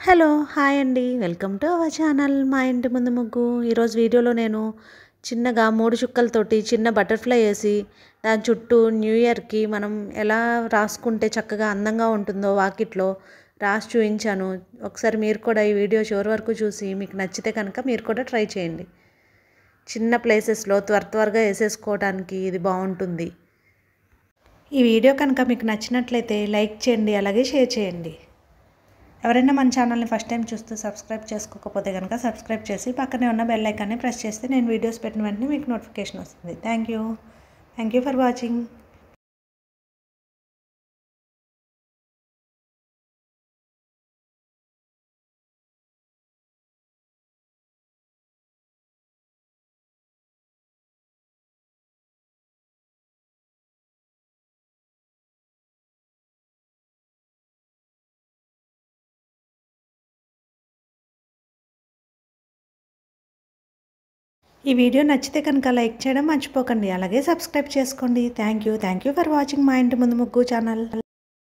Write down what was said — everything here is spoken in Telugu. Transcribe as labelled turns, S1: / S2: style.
S1: హలో హాయ్ అండి వెల్కమ్ టు అవర్ ఛానల్ మా ఇంటి ముందు ముగ్గు. ఈరోజు వీడియోలో నేను చిన్నగా 3 చుక్కలతోటి చిన్న బటర్ఫ్లై వేసి దాని చుట్టూ న్యూ ఇయర్కి మనం ఎలా రాసుకుంటే చక్కగా అందంగా ఉంటుందో వాకిట్లో రాసి చూపించాను. ఒకసారి మీరు కూడా ఈ వీడియో చివరి వరకు చూసి మీకు నచ్చితే కనుక మీరు కూడా ట్రై చేయండి. చిన్న ప్లేసెస్లో త్వరగా వేసేసుకోవడానికి ఇది బాగుంటుంది. ఈ వీడియో కనుక మీకు నచ్చినట్లయితే లైక్ చేయండి, అలాగే షేర్ చేయండి. ఎవరైనా మన ఛానల్ని ఫస్ట్ టైం చూస్తూ సబ్స్క్రైబ్ చేసుకోకపోతే కనుక సబ్స్క్రైబ్ చేసి పక్కనే ఉన్న బెల్ ఐకాన్ని ప్రెస్ చేస్తే నేను వీడియోస్ పెట్టిన వెంటనే మీకు నోటిఫికేషన్ వస్తుంది. Thank you for watching. ఈ వీడియో నచ్చితే కనుక లైక్ చేయడం మర్చిపోకండి, అలాగే సబ్స్క్రైబ్ చేసుకోండి. థ్యాంక్ యూ ఫర్ వాచింగ్ మా ఇంటి ముందు ముగ్గు ఛానల్.